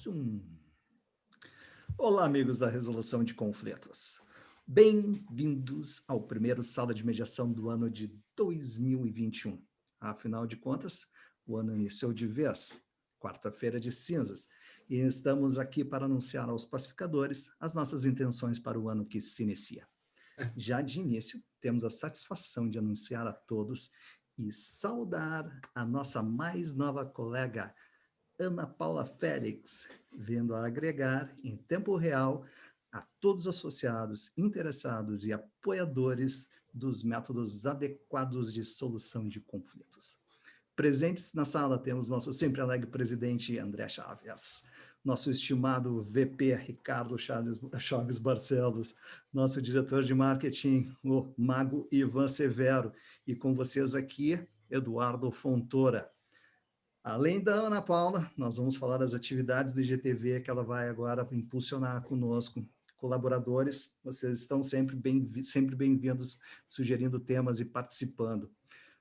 Zoom. Olá, amigos da Resolução de Conflitos. Bem-vindos ao primeiro Sala de Mediação do ano de 2021. Afinal de contas, o ano iniciou de vez, quarta-feira de cinzas, e estamos aqui para anunciar aos pacificadores as nossas intenções para o ano que se inicia. Já de início, temos a satisfação de anunciar a todos e saudar a nossa mais nova colega, Ana Paula Félix, vindo a agregar em tempo real a todos os associados, interessados e apoiadores dos métodos adequados de solução de conflitos. Presentes na sala temos nosso sempre alegre presidente André Chaves, nosso estimado VP Ricardo Chaves Barcelos, nosso diretor de marketing, o mago Ivan Severo, e com vocês aqui, Eduardo Fontoura. Além da Ana Paula, nós vamos falar das atividades do IGTV que ela vai agora impulsionar conosco. Colaboradores, vocês estão sempre bem-vindos, sugerindo temas e participando.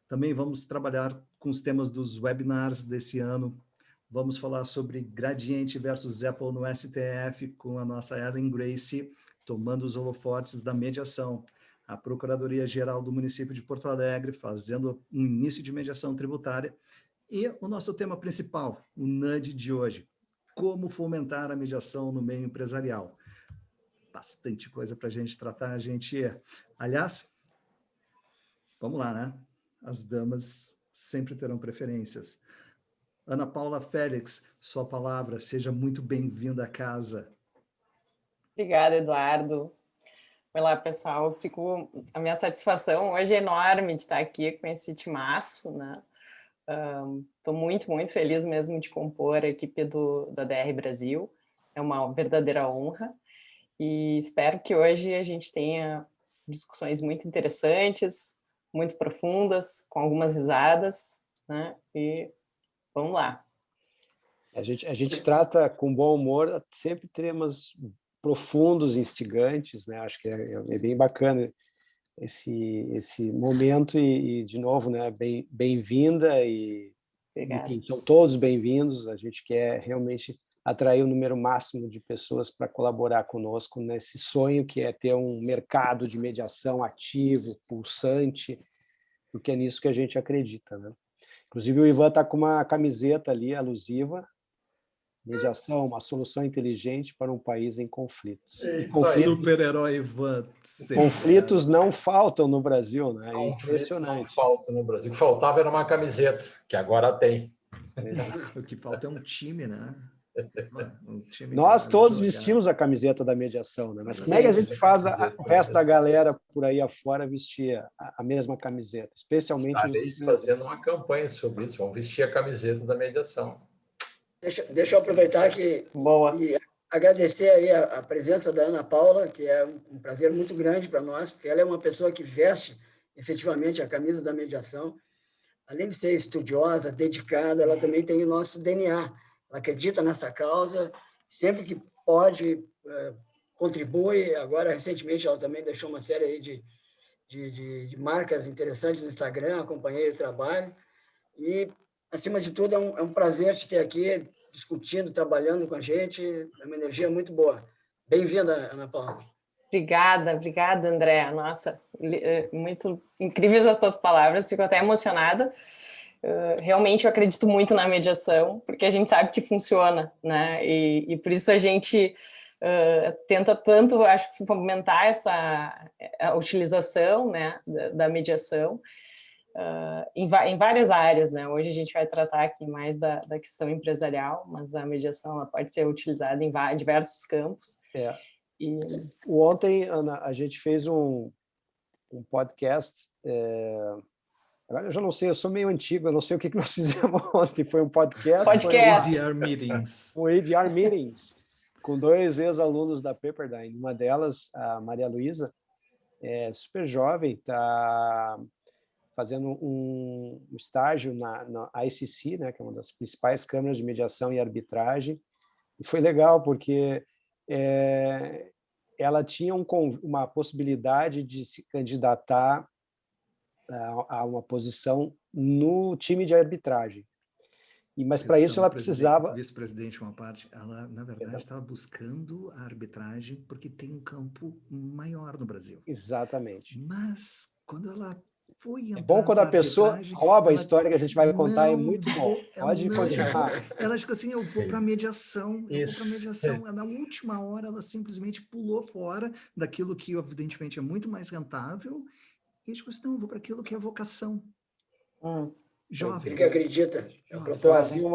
Também vamos trabalhar com os temas dos webinars desse ano. Vamos falar sobre Gradiente versus Apple no STF, com a nossa Ellen Grace tomando os holofotes da mediação. A Procuradoria-Geral do município de Porto Alegre fazendo um início de mediação tributária. E o nosso tema principal, o NUD de hoje, como fomentar a mediação no meio empresarial. Bastante coisa para a gente tratar, Aliás, vamos lá, né? As damas sempre terão preferências. Ana Paula Félix, sua palavra, seja muito bem-vinda à casa. Obrigada, Eduardo. Olá, pessoal. A minha satisfação hoje é enorme de estar aqui com esse timaço, né? Estou muito feliz mesmo de compor a equipe da DR Brasil. É uma verdadeira honra e espero que hoje a gente tenha discussões muito interessantes, muito profundas, com algumas risadas, né? E vamos lá. A gente trata com bom humor sempre temas profundos, instigantes, né? Acho que é bem bacana esse momento e de novo, né? Bem-vinda e estão todos bem-vindos. A gente quer realmente atrair o número máximo de pessoas para colaborar conosco nesse sonho que é ter um mercado de mediação ativo, pulsante, porque é nisso que a gente acredita, né? Inclusive o Ivan está com uma camiseta ali alusiva. Mediação, uma solução inteligente para um país em conflitos. Super-herói Ivan. Conflitos não faltam no Brasil, né? É impressionante. Não faltam no Brasil. O que faltava era uma camiseta, que agora tem. O que falta é um time, né? Nós todos vestimos a camiseta da mediação, né? Mas como é que a gente faz o resto da galera por aí afora vestir a mesma camiseta? Especialmente Estarei fazendo uma campanha sobre isso. Vamos vestir a camiseta da mediação. Deixa eu aproveitar aqui e agradecer aí a presença da Ana Paula, que é um prazer muito grande para nós, porque ela é uma pessoa que veste efetivamente a camisa da mediação. Além de ser estudiosa, dedicada, ela também tem o nosso DNA. Ela acredita nessa causa, sempre que pode, contribui. Agora, recentemente, ela também deixou uma série aí de marcas interessantes no Instagram, acompanhei o trabalho. E, acima de tudo, é um prazer te ter aqui, discutindo, trabalhando com a gente. É uma energia muito boa. Bem-vinda, Ana Paula. Obrigada, André. Nossa, muito incríveis as suas palavras, fico até emocionada. Realmente eu acredito muito na mediação, porque a gente sabe que funciona, né? E por isso a gente tenta tanto, acho, fomentar a utilização, né, da mediação em várias áreas, né? Hoje a gente vai tratar aqui mais da questão empresarial, mas a mediação ela pode ser utilizada em diversos campos. Ontem, Ana, a gente fez um podcast. Agora eu já não sei, eu sou meio antigo, eu não sei o que nós fizemos ontem. Foi um podcast. ADR Meetings. O ADR Meetings, com 2 ex-alunos da Pepperdine. Uma delas, a Maria Luísa, é super jovem, está fazendo um estágio na ICC, né, que é uma das principais câmaras de mediação e arbitragem. E foi legal, porque ela tinha uma possibilidade de se candidatar a uma posição no time de arbitragem. Mas para isso ela precisava... Vice-presidente, uma parte, ela, na verdade, estava buscando a arbitragem porque tem um campo maior no Brasil. Exatamente. Mas, quando ela foi É bom quando a pessoa rouba a história que a gente vai contar, é muito bom. Pode continuar. Ela disse assim, eu vou para a mediação, Isso. Na última hora, ela simplesmente pulou fora daquilo que, evidentemente, é muito mais rentável e disse assim, não, eu vou para aquilo que é vocação. Jovem. Ele que acredita.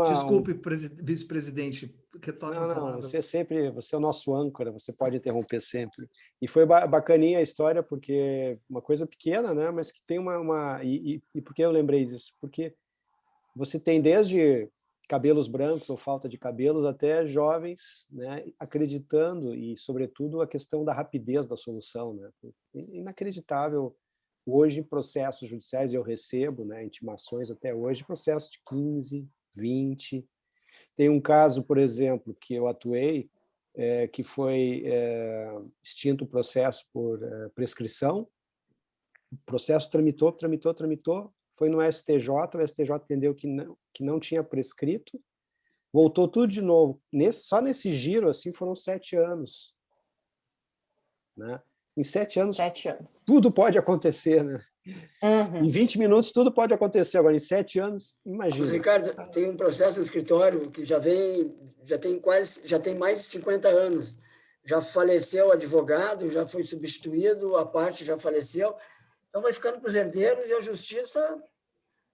Desculpe, vice-presidente, que toca a palavra. Você é o nosso âncora, você pode interromper sempre. E foi bacaninha a história, porque uma coisa pequena, né? Mas que tem E por que eu lembrei disso? Porque você tem desde cabelos brancos ou falta de cabelos até jovens, né, acreditando, e sobretudo a questão da rapidez da solução, né? Inacreditável. Hoje, em processos judiciais, eu recebo, né, intimações até hoje, processos de 15, 20. Tem um caso, por exemplo, que eu atuei, que foi extinto o processo por prescrição. O processo tramitou, foi no STJ, o STJ entendeu que não tinha prescrito, voltou tudo de novo. Só nesse giro, assim, foram 7 anos. Né? Em 7 anos, tudo pode acontecer, né? Em 20 minutos, tudo pode acontecer. Agora, em 7 anos, imagina. Mas, Ricardo, tem um processo no escritório que já tem mais de 50 anos. Já faleceu o advogado, já foi substituído, a parte já faleceu. Então, vai ficando para os herdeiros e a justiça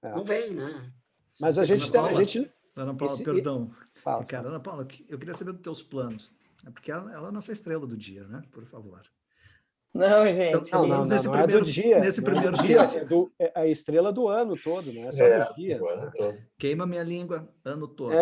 não vem, né? Mas a gente... Ana Paula, perdão. Fala. Ricardo, Ana Paula, eu queria saber dos teus planos. Porque ela é a nossa estrela do dia, né? Por favor. Não, gente. Não é do dia. Nesse primeiro dia, é a estrela do ano todo, não é só do dia. Do ano todo. Queima minha língua, ano todo.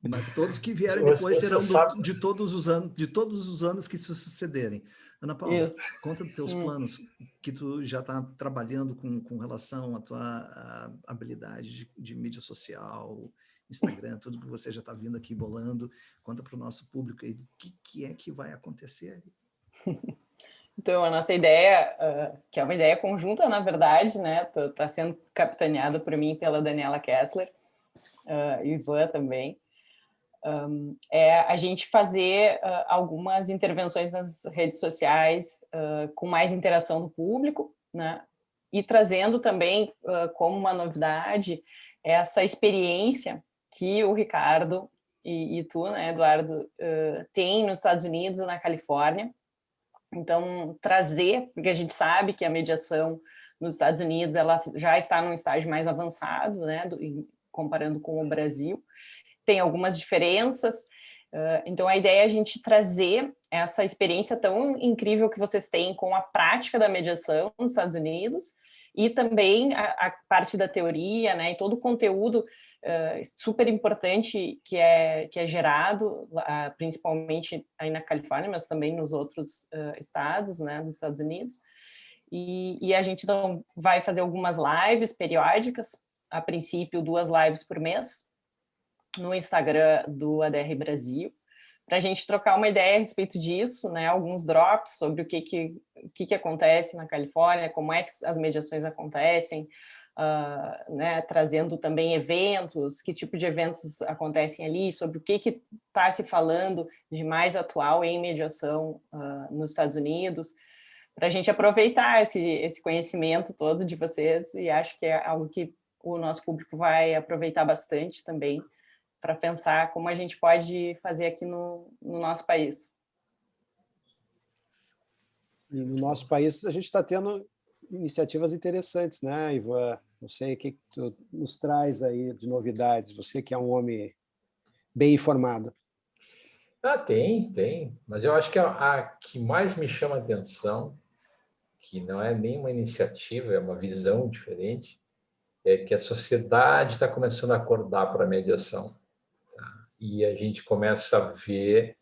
Mas todos que vierem depois serão de todos os anos que se sucederem. Ana Paula, conta dos teus planos, que tu já está trabalhando com relação à tua habilidade de mídia social, Instagram, tudo que você já está vindo aqui bolando. Conta para o nosso público aí o que é que vai acontecer ali. Então, a nossa ideia, que é uma ideia conjunta, na verdade, né, está sendo capitaneada por mim e pela Daniela Kessler, e Ivan também, é a gente fazer algumas intervenções nas redes sociais com mais interação do público, né, e trazendo também como uma novidade essa experiência que o Ricardo e tu, né, Eduardo, tem nos Estados Unidos e na Califórnia. Então, trazer, porque a gente sabe que a mediação nos Estados Unidos ela já está num estágio mais avançado, né, comparando com o Brasil, tem algumas diferenças. Então, a ideia é a gente trazer essa experiência tão incrível que vocês têm com a prática da mediação nos Estados Unidos e também a parte da teoria, né, e todo o conteúdo super importante que é gerado, principalmente aí na Califórnia, mas também nos outros estados, né, dos Estados Unidos. E a gente então vai fazer algumas lives periódicas, a princípio 2 lives por mês, no Instagram do ADR Brasil, para a gente trocar uma ideia a respeito disso, né, alguns drops sobre o que acontece na Califórnia, como é que as mediações acontecem, né, trazendo também eventos, que tipo de eventos acontecem ali, sobre o que está se falando de mais atual em mediação nos Estados Unidos, para a gente aproveitar esse conhecimento todo de vocês, e acho que é algo que o nosso público vai aproveitar bastante também, para pensar como a gente pode fazer aqui no nosso país. E no nosso país a gente está tendo iniciativas interessantes, né, Ivan? Não sei o que tu nos traz aí de novidades, você que é um homem bem informado. Tem, mas eu acho que a que mais me chama a atenção, que não é nenhuma iniciativa, é uma visão diferente, é que a sociedade está começando a acordar para a mediação. Tá? E a gente começa a ver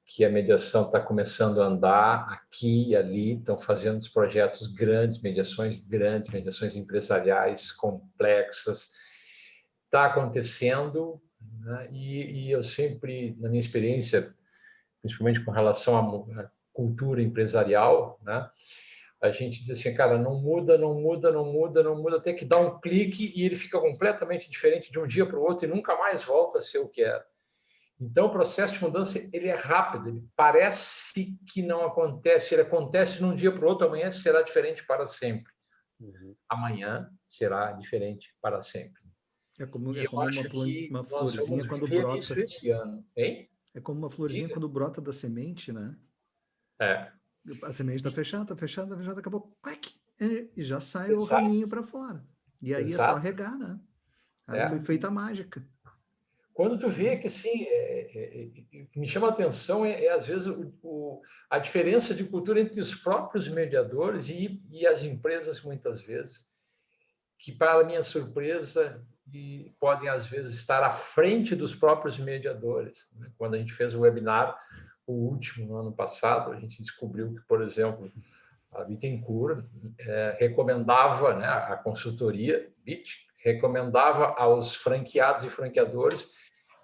que a mediação está começando a andar aqui e ali, estão fazendo os projetos grandes, mediações empresariais complexas. Está acontecendo, né? E eu sempre, na minha experiência, principalmente com relação à cultura empresarial, né? a gente diz assim, cara, não muda, não muda, não muda, não muda, até que dá um clique e ele fica completamente diferente de um dia para o outro e nunca mais volta a ser o que era. Então, o processo de mudança ele é rápido, ele parece que não acontece, ele acontece de um dia para o outro, amanhã será diferente para sempre. Amanhã será diferente para sempre. É como E eu acho que uma nós florzinha vamos quando viver brota. isso esse ano, hein? É como uma florzinha Diga. quando brota da semente, né? É. A semente está fechada, acabou, e já sai o Exato. raminho para fora. E aí Exato. é só regar, né? Aí foi feita a mágica. Quando tu vê que, assim, me chama a atenção às vezes, a diferença de cultura entre os próprios mediadores e as empresas, muitas vezes, que, para minha surpresa, podem, às vezes, estar à frente dos próprios mediadores. Quando a gente fez o webinar, o último, no ano passado, a gente descobriu que, por exemplo, a Bittencourt recomendava, né, a consultoria BIT, recomendava aos franqueados e franqueadores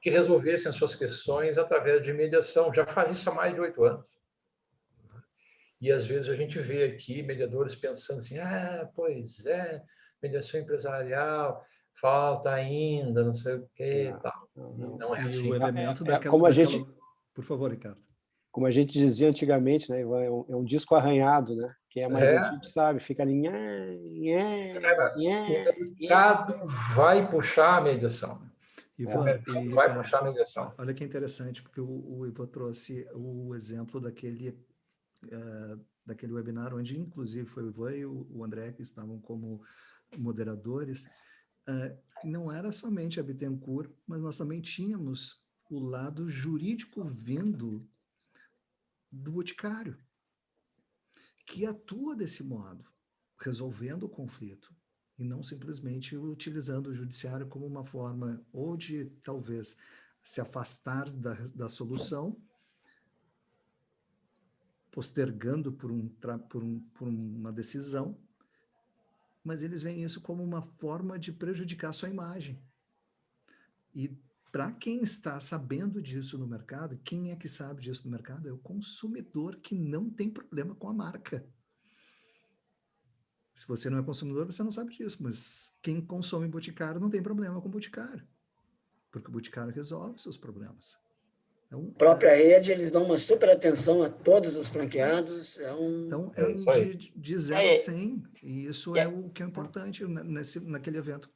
que resolvessem as suas questões através de mediação. Já faz isso há mais de 8 anos. E, às vezes, a gente vê aqui mediadores pensando assim, pois é, mediação empresarial, falta ainda, não sei o quê, tal. Não é assim. O elemento como a gente... Por favor, Ricardo. Como a gente dizia antigamente, né, Ivan, é um disco arranhado, né? Quem é mais antigo sabe, fica ali... Cara, o mercado vai puxar a mediação. Ivan, vai puxar a mediação. Olha que interessante, porque o Ivan trouxe o exemplo daquele webinar, onde inclusive foi o Ivan e o André que estavam como moderadores. Não era somente a Bittencourt, mas nós também tínhamos o lado jurídico vindo do Boticário, que atua desse modo, resolvendo o conflito, e não simplesmente utilizando o judiciário como uma forma ou de, talvez, se afastar da solução, postergando por uma decisão, mas eles veem isso como uma forma de prejudicar sua imagem. E para quem está sabendo disso no mercado, quem é que sabe disso no mercado? É o consumidor que não tem problema com a marca. Se você não é consumidor, você não sabe disso, mas quem consome Boticário não tem problema com Boticário, porque o Boticário resolve seus problemas. Então, a própria rede, eles dão uma super atenção a todos os franqueados. Então, de 0 a 100, e isso é o que é importante naquele evento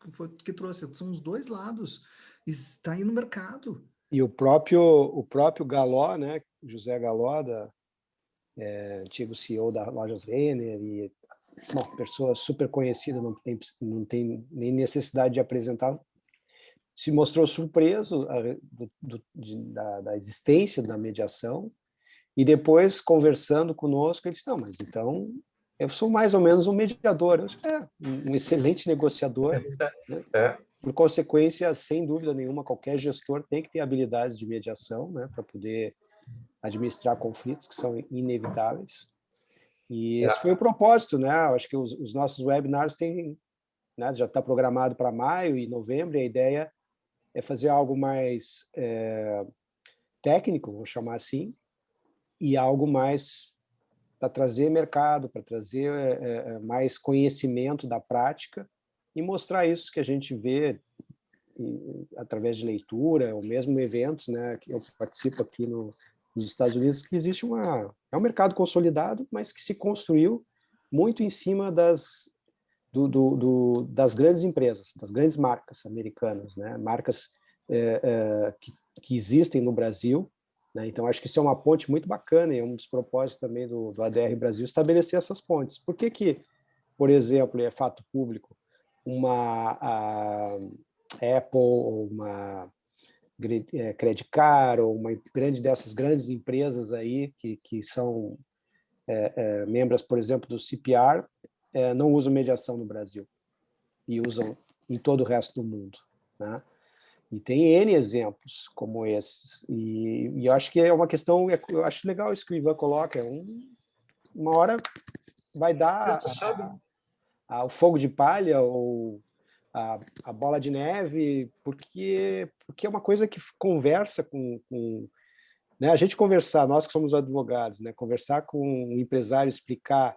que trouxe. São os dois lados, está aí no mercado. E o próprio Galó, né, José Galó, antigo CEO da Lojas Renner, e pessoa super conhecida, não tem nem necessidade de apresentar, se mostrou surpreso da existência da mediação, e depois, conversando conosco, ele disse, não, mas então eu sou mais ou menos um mediador. Eu disse, um excelente negociador. Né? Por consequência, sem dúvida nenhuma, qualquer gestor tem que ter habilidades de mediação, né, para poder administrar conflitos que são inevitáveis. E esse foi o propósito, né? Eu acho que os nossos webinars têm, né, já está programado para maio e novembro, e a ideia é fazer algo mais técnico, vou chamar assim, e algo mais para trazer mercado, para trazer mais conhecimento da prática e mostrar isso que a gente vê através de leitura, ou mesmo eventos, né, que eu participo aqui nos Estados Unidos, que existe um mercado consolidado, mas que se construiu muito em cima das grandes empresas, das grandes marcas americanas, né, marcas que existem no Brasil, né? Então, acho que isso é uma ponte muito bacana e é um dos propósitos também do ADR Brasil estabelecer essas pontes. Por que, por exemplo, é fato público, a Apple, ou uma Credit Card, ou uma dessas grandes empresas aí que são membros, por exemplo, do CPR, não usam mediação no Brasil e usam em todo o resto do mundo, né? E tem N exemplos como esses. E eu acho que é uma questão, eu acho legal isso que o Ivan coloca, uma hora vai dar o fogo de palha ou a bola de neve, porque é uma coisa que conversa com né, a gente conversar, nós que somos advogados, né, conversar com um empresário, explicar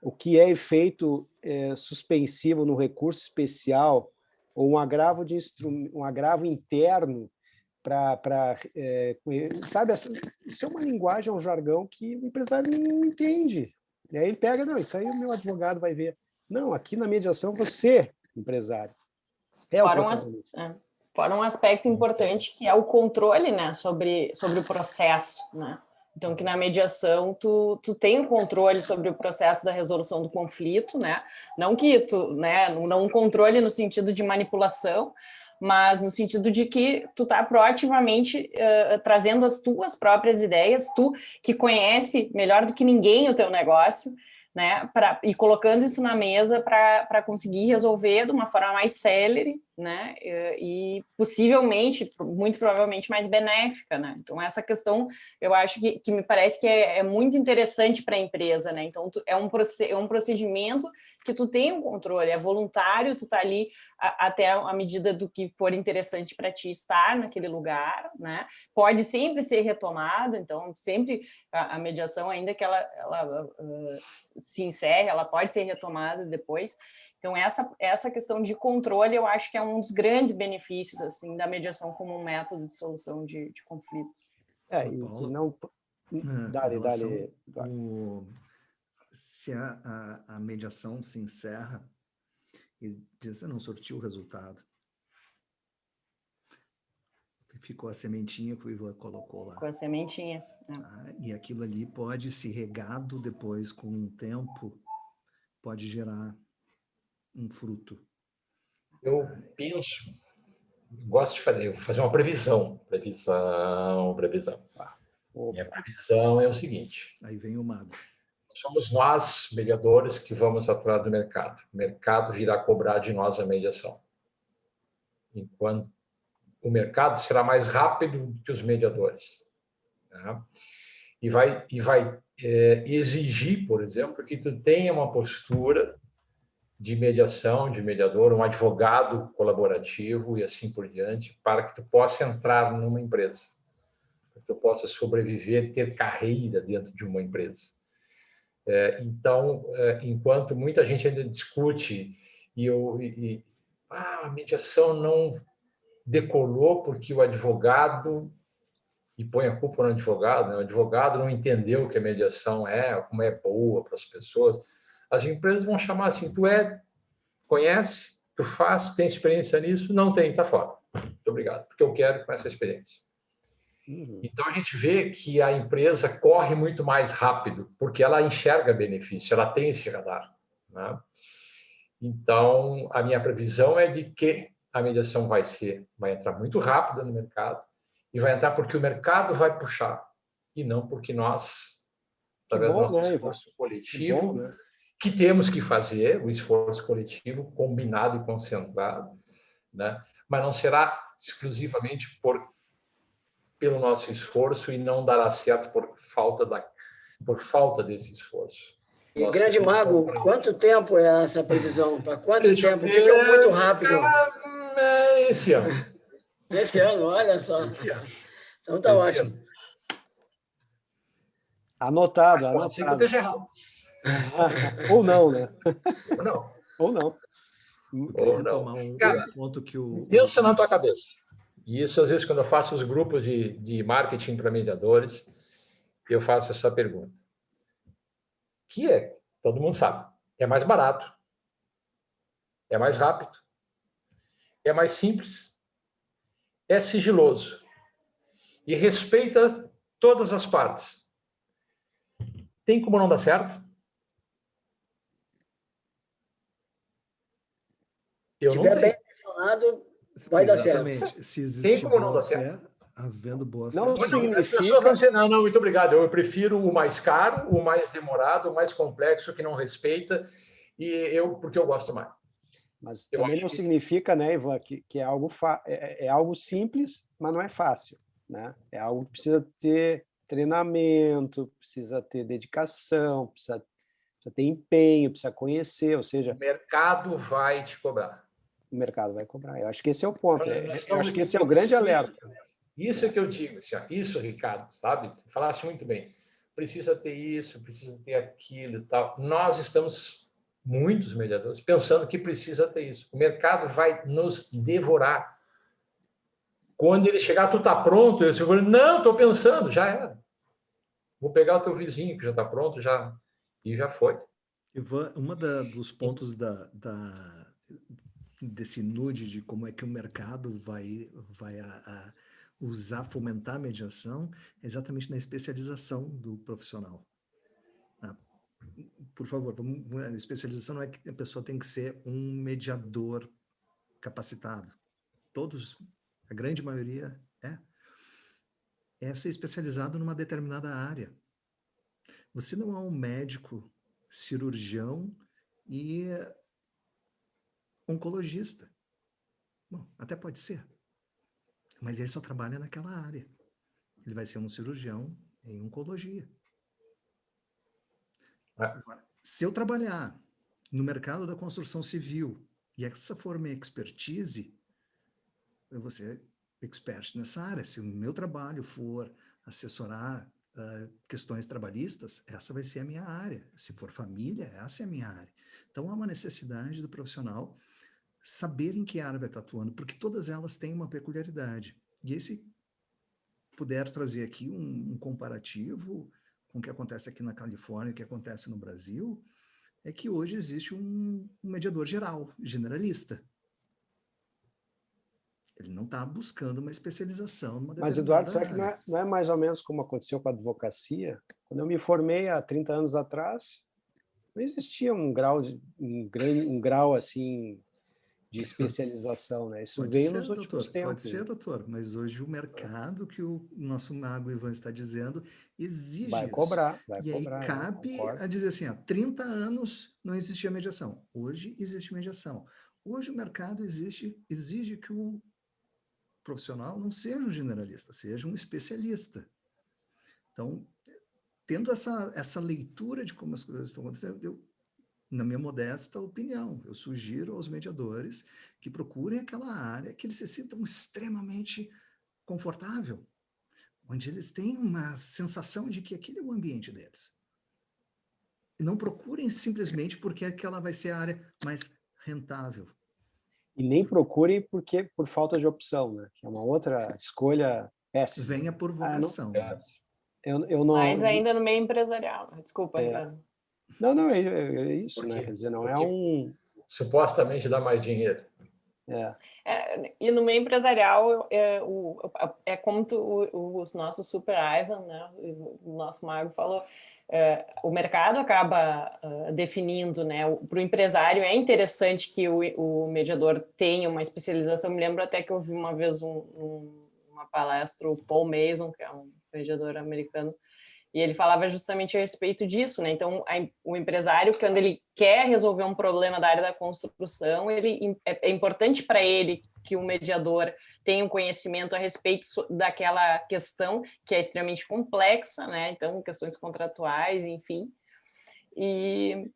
o que é efeito suspensivo no recurso especial ou um agravo interno sabe, isso é uma linguagem, é um jargão que o empresário não entende. E aí ele pega, não, isso aí o meu advogado vai ver. Não, aqui na mediação você, empresário, é o protagonista. Fora um aspecto importante que é o controle, né, sobre o processo, né? Então, que na mediação tu tem o controle sobre o processo da resolução do conflito, né? Não que não um controle no sentido de manipulação, mas no sentido de que tu tá proativamente trazendo as tuas próprias ideias, tu que conhece melhor do que ninguém o teu negócio, né, e colocando isso na mesa para conseguir resolver de uma forma mais célere, né, e possivelmente, muito provavelmente, mais benéfica, né? Então, essa questão, eu acho que me parece que é muito interessante para a empresa, né? Então, é um procedimento que tu tem um controle, é voluntário, tu tá ali até a medida do que for interessante para ti estar naquele lugar, né? Pode sempre ser retomado, então, sempre a mediação, ainda que ela se encerre, ela pode ser retomada depois. Então, essa questão de controle, eu acho que é um dos grandes benefícios assim, da mediação como um método de solução de conflitos. Não... Dale. Se a mediação se encerra e diz, não sortiu o resultado. Ficou a sementinha que o Ivan colocou lá. Com a sementinha. E aquilo ali pode, se regado depois com um tempo, pode gerar um fruto. Eu gosto de fazer uma previsão. Minha previsão é o seguinte. Aí vem o mago. Somos nós, mediadores, que vamos atrás do mercado. O mercado virá cobrar de nós a mediação. Enquanto o mercado será mais rápido que os mediadores. Tá? E vai exigir, por exemplo, que tu tenha uma postura de mediação, de mediador, um advogado colaborativo e assim por diante, para que tu possa entrar numa empresa, para que tu possa sobreviver, ter carreira dentro de uma empresa. Então, enquanto muita gente ainda discute a mediação não decolou porque o advogado, e põe a culpa no advogado, né? O advogado não entendeu o que a mediação é, como é boa para as pessoas, as empresas vão chamar assim, tu conhece, tu faz, tem experiência nisso? Não tem, tá fora. Muito obrigado, porque eu quero com essa experiência. Então, a gente vê que a empresa corre muito mais rápido, porque ela enxerga benefício, ela tem esse radar, né? Então, a minha previsão é de que a mediação vai entrar muito rápido no mercado, e vai entrar porque o mercado vai puxar, e não porque nós, através do nosso esforço coletivo, que temos que fazer, o esforço coletivo combinado e concentrado, né? Mas não será exclusivamente pelo nosso esforço e não dará certo por falta desse esforço. E grande mago, quanto tempo é essa previsão? Para quanto tempo? O que é muito rápido? Esse ano. Esse ano, olha só. Então tá ótimo. Anotado. Pode ser que eu esteja errado. Ou não, né? Ou não. Cara, ponto que pensa na tua cabeça. E isso, às vezes, quando eu faço os grupos de marketing para mediadores, eu faço essa pergunta. Que todo mundo sabe, é mais barato, é mais rápido, é mais simples, é sigiloso e respeita todas as partes. Tem como não dar certo? Se estiver bem intencionado, vai dar certo. Exatamente. Se existe boa fé, havendo boa fé. As pessoas vão dizer, não, muito obrigado, eu prefiro o mais caro, o mais demorado, o mais complexo, que não respeita, porque eu gosto mais. Mas também não significa, né, Ivan, que é algo simples, mas não é fácil, né? É algo que precisa ter treinamento, precisa ter dedicação, precisa ter empenho, precisa conhecer, ou seja... O mercado vai te cobrar. O mercado vai cobrar. Eu acho que esse é o ponto. Eu acho que esse é o grande alerta. Isso é que eu digo, isso, Ricardo, sabe? Falasse muito bem. precisa ter isso, precisa ter aquilo e tal. Nós estamos, muitos mediadores, pensando que precisa ter isso. O mercado vai nos devorar. Quando ele chegar, tu está pronto? Eu digo, não, estou pensando, já era. Vou pegar o teu vizinho que já está pronto, e já foi. Ivan, dos pontos desse nude de como é que o mercado vai usar, fomentar a mediação, é exatamente na especialização do profissional. Por favor, a especialização não é que a pessoa tem que ser um mediador capacitado. Todos, a grande maioria é ser especializado numa determinada área. Você não é um médico, cirurgião e oncologista. Bom, até pode ser, mas ele só trabalha naquela área. Ele vai ser um cirurgião em oncologia. Agora, se eu trabalhar no mercado da construção civil e essa for minha expertise, eu vou ser expert nessa área. Se o meu trabalho for assessorar questões trabalhistas, essa vai ser a minha área. Se for família, essa é a minha área. Então, há uma necessidade do profissional saber em que área vai estar atuando, porque todas elas têm uma peculiaridade. E se puder trazer aqui um comparativo com o que acontece aqui na Califórnia, o que acontece no Brasil, é que hoje existe um mediador geral, generalista. Ele não está buscando uma especialização numa Mas, determinada Eduardo, será que área. não é mais ou menos como aconteceu com a advocacia? Quando eu me formei há 30 anos atrás, não existia um grau assim de especialização, né? Isso veio nos últimos tempos. Pode ser, doutor, mas hoje o mercado que o nosso mago Ivan está dizendo exige vai isso. cobrar. E aí cabe a dizer assim, há 30 anos não existia mediação. Hoje existe mediação. Hoje o mercado exige que o profissional não seja um generalista, seja um especialista. Então, tendo essa leitura de como as coisas estão acontecendo, na minha modesta opinião, eu sugiro aos mediadores que procurem aquela área que eles se sintam extremamente confortável, onde eles têm uma sensação de que aquele é o ambiente deles. E não procurem simplesmente porque aquela vai ser a área mais rentável. E nem procurem por falta de opção, né? Que é uma outra escolha péssima. Venha por vocação. Eu não, mais ainda no meio empresarial. Desculpa, Não, é isso, né? Quer dizer, não é um... Supostamente dá mais dinheiro. E no meio empresarial, é como o nosso Super Ivan, né, o nosso mago falou, o mercado acaba definindo, né, para o empresário é interessante que o mediador tenha uma especialização. Me lembro até que eu vi uma vez uma palestra, o Paul Mason, que é um mediador americano, e ele falava justamente a respeito disso, né? Então, o empresário, quando ele quer resolver um problema da área da construção, é importante para ele que o mediador tenha um conhecimento a respeito daquela questão que é extremamente complexa, né? Então, questões contratuais, enfim. E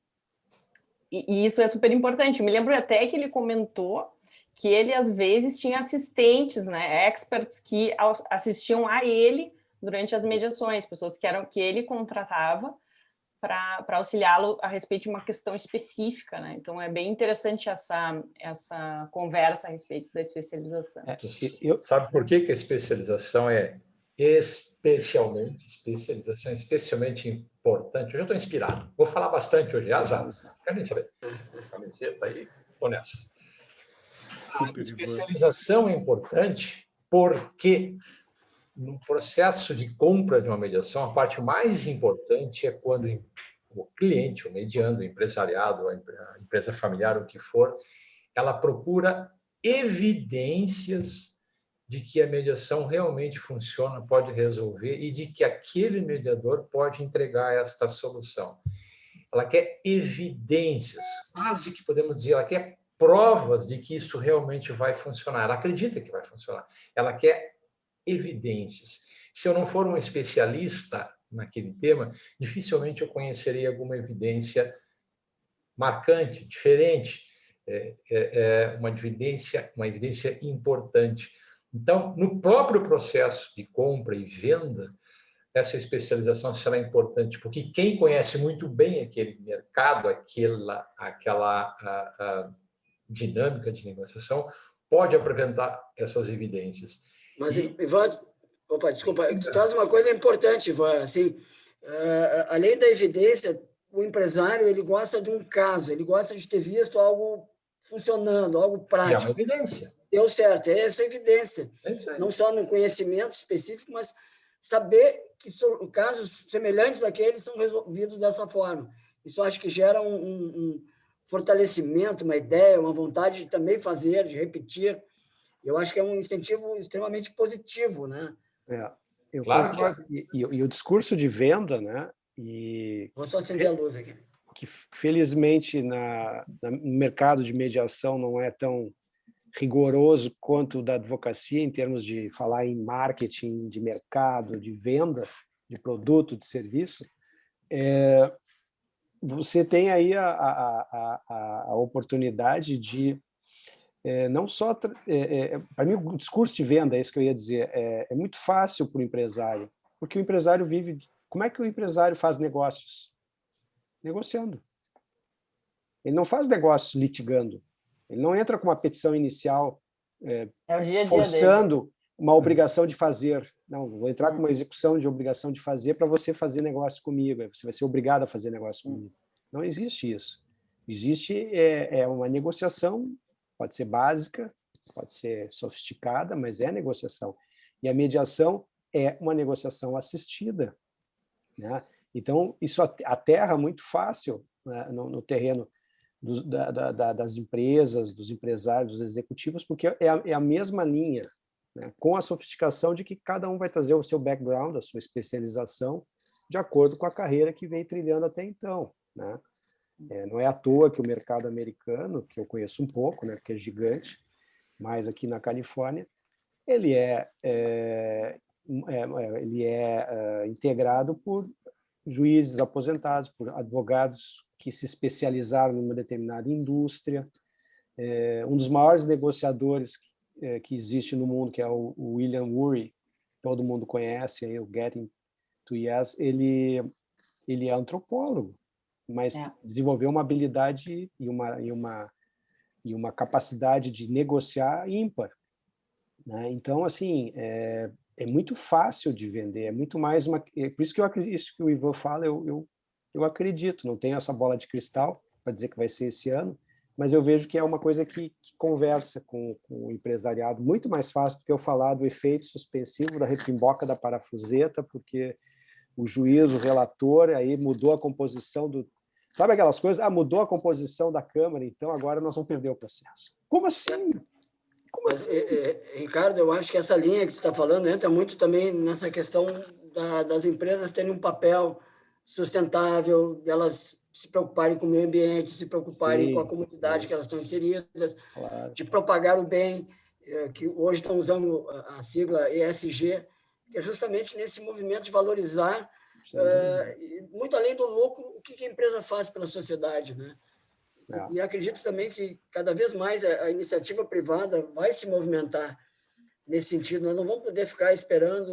isso é super importante. Eu me lembro até que ele comentou que ele, às vezes, tinha assistentes, né? Experts que assistiam a ele durante as mediações, pessoas que ele contratava para auxiliá-lo a respeito de uma questão específica, né? Então, é bem interessante essa conversa a respeito da especialização. Sabe por que a especialização é especialmente importante? Eu já estou inspirado. Vou falar bastante hoje, azar. Não quero nem saber. Camiseta aí, estou nessa. A especialização é importante porque no processo de compra de uma mediação, a parte mais importante é quando o cliente, o mediando, o empresariado, a empresa familiar, o que for, ela procura evidências de que a mediação realmente funciona, pode resolver e de que aquele mediador pode entregar esta solução. Ela quer evidências, quase que podemos dizer, ela quer provas de que isso realmente vai funcionar. Ela acredita que vai funcionar. Ela quer evidências. Se eu não for um especialista naquele tema, dificilmente eu conhecerei alguma evidência marcante, diferente, uma evidência importante. Então, no próprio processo de compra e venda, essa especialização será importante, porque quem conhece muito bem aquele mercado, aquela dinâmica de negociação, pode apresentar essas evidências. Mas, Ivan, desculpa, tu traz uma coisa importante, Ivan, assim, além da evidência, o empresário ele gosta de um caso, ele gosta de ter visto algo funcionando, algo prático. Que é uma evidência. Deu certo, é essa evidência. Não só no conhecimento específico, mas saber que casos semelhantes àqueles são resolvidos dessa forma. Isso acho que gera um fortalecimento, uma ideia, uma vontade de também fazer, de repetir. Eu acho que é um incentivo extremamente positivo, né? Eu claro concordo. E o discurso de venda, né? Vou só acender a luz aqui. Que felizmente no mercado de mediação não é tão rigoroso quanto o da advocacia em termos de falar em marketing, de mercado, de venda, de produto, de serviço. Você tem aí a oportunidade de não só... para mim, o discurso de venda, é isso que eu ia dizer, é muito fácil para o empresário, porque o empresário vive... Como é que o empresário faz negócios? Negociando. Ele não faz negócios litigando. Ele não entra com uma petição inicial o dia a dia forçando dele. Uma obrigação de fazer. Não, vou entrar com uma execução de obrigação de fazer para você fazer negócio comigo. Você vai ser obrigado a fazer negócio comigo. Não existe isso. Existe uma negociação, pode ser básica, pode ser sofisticada, mas é negociação. E a mediação é uma negociação assistida, né? Então, isso aterra muito fácil, né, no terreno das empresas, dos empresários, dos executivos, porque é a mesma linha, né, com a sofisticação de que cada um vai trazer o seu background, a sua especialização, de acordo com a carreira que vem trilhando até então, né? Não é à toa que o mercado americano, que eu conheço um pouco, né, porque é gigante, mas aqui na Califórnia, ele é integrado por juízes aposentados, por advogados que se especializaram numa determinada indústria. Um dos maiores negociadores que existe no mundo, que é o William Ury, todo mundo conhece, aí, o Getting to Yes, ele é antropólogo, mas desenvolveu uma habilidade e uma capacidade de negociar ímpar, né? Então, assim, é muito fácil de vender, é muito mais uma... Por isso que eu acredito, isso que o Ivan fala, eu acredito, não tenho essa bola de cristal para dizer que vai ser esse ano, mas eu vejo que é uma coisa que conversa com o empresariado muito mais fácil do que eu falar do efeito suspensivo da repimboca da parafuseta, porque o juiz, o relator, aí mudou a composição do... Sabe aquelas coisas? mudou a composição da Câmara, então agora nós vamos perder o processo. Como assim? Mas, Ricardo, eu acho que essa linha que você está falando entra muito também nessa questão das empresas terem um papel sustentável, delas se preocuparem com o meio ambiente, se preocuparem com a comunidade que elas estão inseridas, claro, de propagar o bem, que hoje estão usando a sigla ESG, que é justamente nesse movimento de valorizar, muito além do lucro, o que a empresa faz pela sociedade, né? E acredito também que cada vez mais a iniciativa privada vai se movimentar nesse sentido. Nós não vamos poder ficar esperando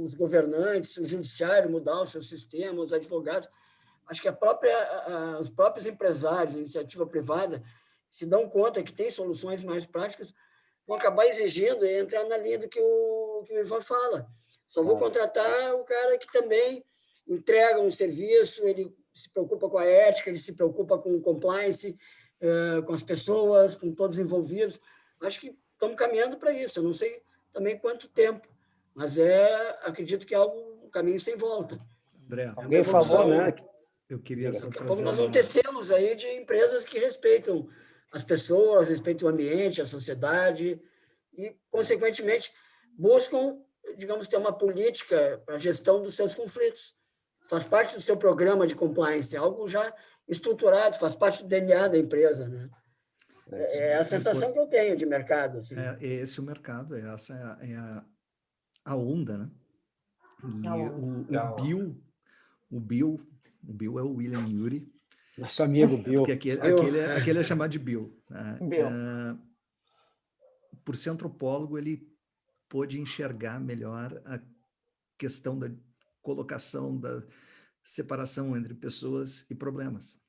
os governantes, o judiciário mudar o seu sistema, os advogados. Acho que os próprios empresários, a iniciativa privada, se dão conta que tem soluções mais práticas, vão acabar exigindo e entrar na linha do que o Ivan fala. Só vou contratar o cara que também entrega um serviço, ele se preocupa com a ética, ele se preocupa com o compliance, com as pessoas, com todos os envolvidos. Acho que estamos caminhando para isso. Eu não sei também quanto tempo, mas acredito que é um caminho sem volta. André, alguém falou, né? Eu queria só trazer... Nós vamos ter selos aí de empresas que respeitam as pessoas, respeitam o ambiente, a sociedade e, consequentemente, buscam, digamos, ter uma política para a gestão dos seus conflitos. Faz parte do seu programa de compliance, algo já estruturado, faz parte do DNA da empresa, né? É a sensação que eu tenho de mercado. Assim. É esse o mercado, essa é a onda, né? E o Bill é o William Ury. Nosso amigo Bill. Porque aquele é chamado de Bill. Né? Bill. Por ser antropólogo, ele pôde enxergar melhor a questão colocação da separação entre pessoas e problemas,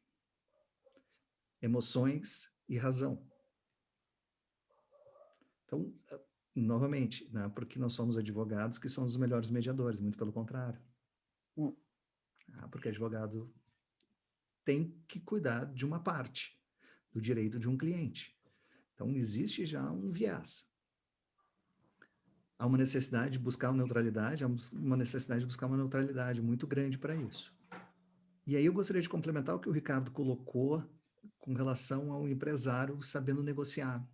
emoções e razão. Então, novamente, não é porque nós somos advogados que somos os melhores mediadores, muito pelo contrário. Porque advogado tem que cuidar de uma parte do direito de um cliente. Então, existe já um viés. Há uma necessidade de buscar uma neutralidade, há uma necessidade de buscar uma neutralidade muito grande para isso. E aí eu gostaria de complementar o que o Ricardo colocou com relação ao empresário sabendo negociar.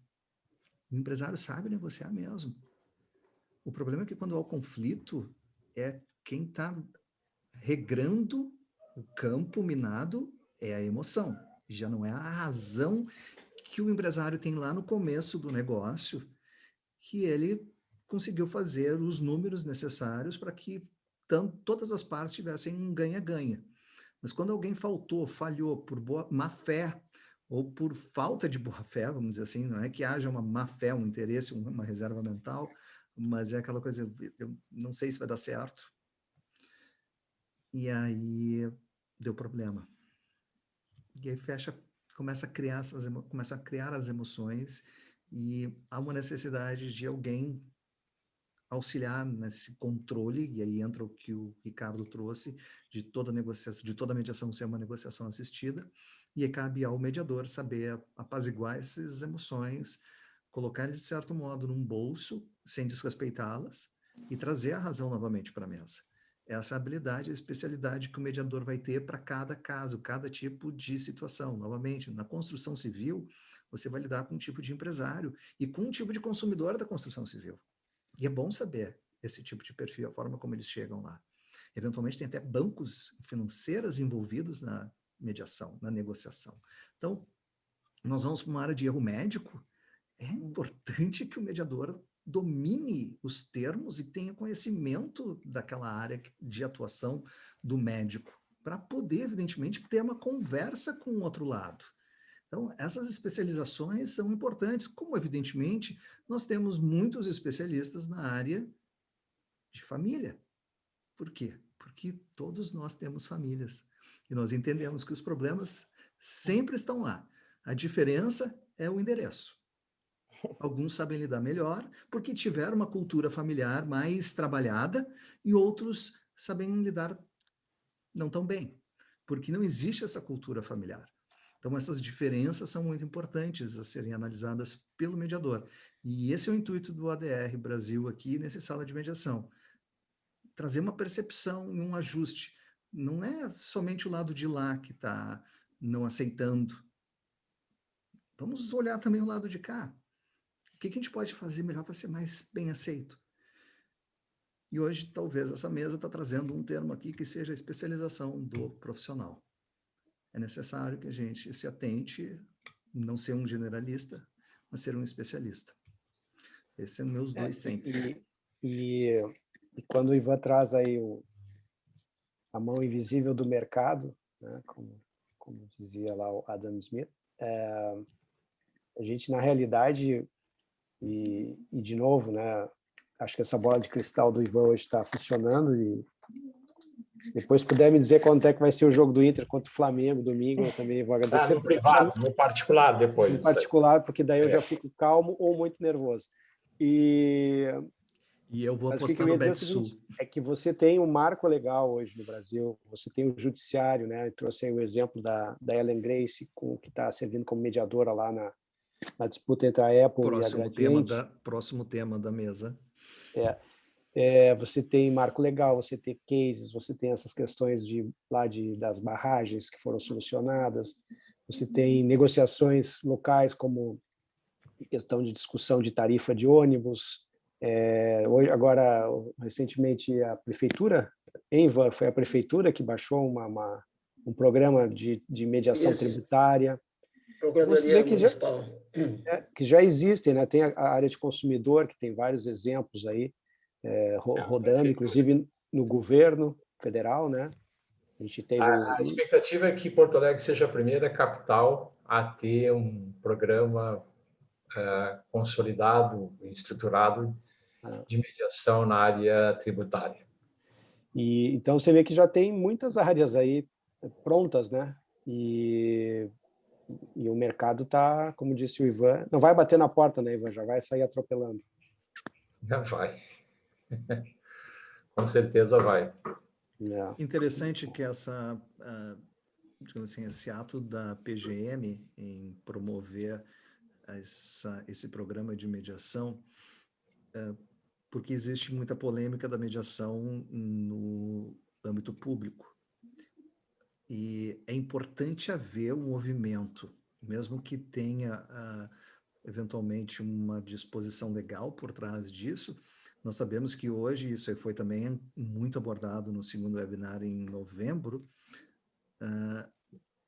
O empresário sabe negociar mesmo. O problema é que quando há o conflito, é quem está regrando o campo minado é a emoção. Já não é a razão que o empresário tem lá no começo do negócio, que ele conseguiu fazer os números necessários para que todas as partes tivessem um ganha-ganha. Mas quando alguém falhou por má fé, ou por falta de boa fé, vamos dizer assim, não é que haja uma má fé, um interesse, uma reserva mental, mas é aquela coisa, eu não sei se vai dar certo. E aí deu problema. E aí começa a criar as emoções, e há uma necessidade de alguém auxiliar nesse controle, e aí entra o que o Ricardo trouxe, de toda negociação, de toda mediação ser uma negociação assistida, e aí cabe ao mediador saber apaziguar essas emoções, colocar ele de certo modo num bolso, sem desrespeitá-las, e trazer a razão novamente para a mesa. Essa habilidade, a especialidade que o mediador vai ter para cada caso, cada tipo de situação. Novamente, na construção civil, você vai lidar com um tipo de empresário e com um tipo de consumidor da construção civil. E é bom saber esse tipo de perfil, a forma como eles chegam lá. Eventualmente, tem até bancos financeiros envolvidos na mediação, na negociação. Então, nós vamos para uma área de erro médico. É importante que o mediador domine os termos e tenha conhecimento daquela área de atuação do médico, para poder, evidentemente, ter uma conversa com o outro lado. Então, essas especializações são importantes, como, evidentemente, nós temos muitos especialistas na área de família. Por quê? Porque todos nós temos famílias e nós entendemos que os problemas sempre estão lá. A diferença é o endereço. Alguns sabem lidar melhor porque tiveram uma cultura familiar mais trabalhada e outros sabem lidar não tão bem, porque não existe essa cultura familiar. Então, essas diferenças são muito importantes a serem analisadas pelo mediador. E esse é o intuito do ADR Brasil aqui nessa sala de mediação. Trazer uma percepção e um ajuste. Não é somente o lado de lá que está não aceitando. Vamos olhar também o lado de cá. O que a gente pode fazer melhor para ser mais bem aceito? E hoje, talvez, essa mesa está trazendo um termo aqui que seja a especialização do profissional. É necessário que a gente se atente, não ser um generalista, mas ser um especialista. Esses são meus dois cents. E quando o Ivan traz aí a mão invisível do mercado, né, como dizia lá o Adam Smith, a gente, na realidade, e de novo, né, acho que essa bola de cristal do Ivan hoje está funcionando, e depois puder me dizer quando é que vai ser o jogo do Inter contra o Flamengo, domingo, eu também vou agradecer. No privado, no particular depois. No particular, porque daí eu já fico calmo ou muito nervoso. E eu vou apostar no BetSul. É que você tem um marco legal hoje no Brasil, você tem o judiciário, né? Eu trouxe aí o exemplo da Ellen Grace, que está servindo como mediadora lá na disputa entre a Apple e a Gradiente. Próximo tema da mesa. Você tem marco legal, você tem cases, você tem essas questões das barragens que foram solucionadas, você tem negociações locais como questão de discussão de tarifa de ônibus. Agora, recentemente, a prefeitura, foi a prefeitura que baixou um programa de mediação tributária. Procuradoria Municipal. Que já existem, né? Tem a área de consumidor, que tem vários exemplos aí, rodando, inclusive no governo federal, né? A gente teve a expectativa é que Porto Alegre seja a primeira capital a ter um programa consolidado e estruturado de mediação na área tributária. E então você vê que já tem muitas áreas aí prontas, né? E o mercado está, como disse o Ivan, não vai bater na porta, né, Ivan? Já vai sair atropelando. Já vai. Com certeza vai. Interessante que digamos assim, esse ato da PGM em promover esse programa de mediação, porque existe muita polêmica da mediação no âmbito público. E é importante haver um movimento, mesmo que tenha eventualmente uma disposição legal por trás disso. Nós sabemos que hoje, isso foi também muito abordado no segundo webinar em novembro,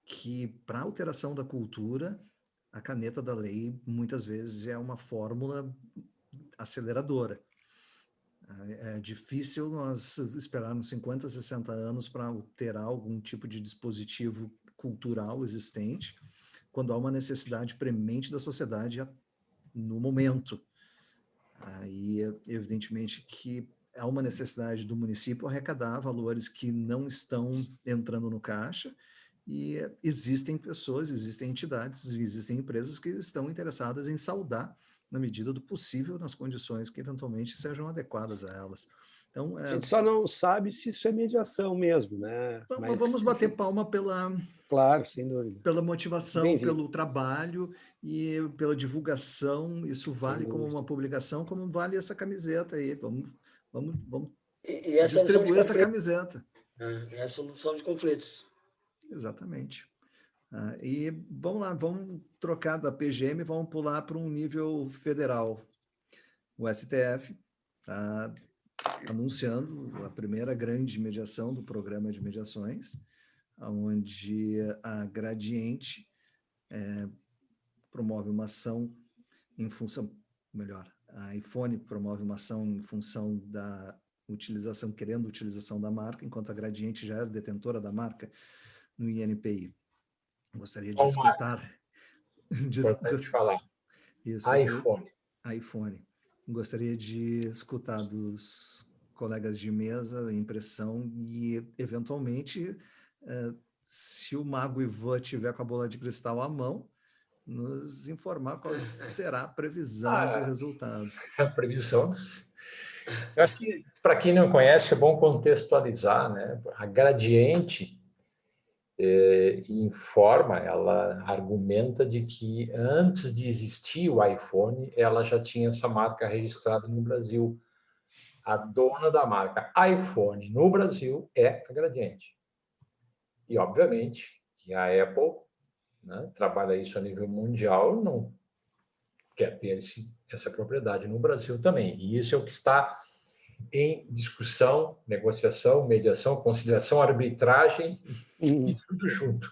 que para alteração da cultura, a caneta da lei muitas vezes é uma fórmula aceleradora. É difícil nós esperarmos 50, 60 anos para alterar algum tipo de dispositivo cultural existente, quando há uma necessidade premente da sociedade no momento. Aí, evidentemente, que há uma necessidade do município arrecadar valores que não estão entrando no caixa, e existem pessoas, existem entidades, existem empresas que estão interessadas em saldar, na medida do possível, nas condições que eventualmente sejam adequadas a elas. Então, a gente só não sabe se isso é mediação mesmo, né? Mas vamos bater palma claro, sem dúvida, pela motivação, pelo trabalho e pela divulgação. Isso vale como uma publicação, como vale essa camiseta aí. Vamos distribuir essa camiseta. É a solução de conflitos. Exatamente. E vamos lá, vamos trocar da PGM, vamos pular para um nível federal. O STF está anunciando a primeira grande mediação do programa de mediações, onde a Gradiente promove uma ação em função, melhor, a iPhone promove uma ação em função da utilização, querendo utilização da marca, enquanto a Gradiente já era detentora da marca no INPI. Gostaria de escutar... Importante falar. Isso, iPhone. Gostaria de escutar dos colegas de mesa a impressão e, eventualmente, se o Mago Ivan tiver com a bola de cristal à mão, nos informar qual será a previsão de resultados. A previsão... Eu acho que, para quem não conhece, é bom contextualizar, né? A Gradiente informa, ela argumenta de que antes de existir o iPhone, ela já tinha essa marca registrada no Brasil. A dona da marca iPhone no Brasil é a Gradiente. E, obviamente, que a Apple, né, trabalha isso a nível mundial, não quer ter essa propriedade no Brasil também. E isso é o que está em discussão, negociação, mediação, conciliação, arbitragem e tudo junto,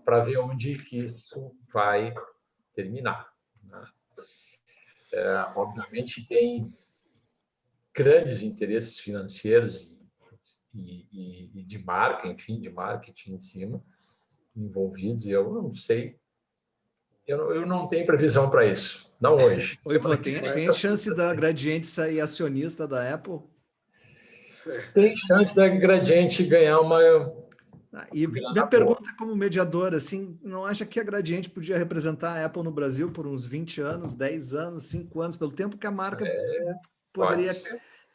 para ver onde que isso vai terminar. Né? Obviamente tem grandes interesses financeiros e de marca, enfim, de marketing em cima, envolvidos, e eu não sei, eu não tenho previsão para isso, não hoje. Oi, Ivan, tem chance da Gradiente sair acionista da Apple? Tem chance da Gradiente ganhar uma... E minha pergunta como mediador, assim, não acha que a Gradiente podia representar a Apple no Brasil por uns 20 anos, 10 anos, 5 anos, pelo tempo que a marca poderia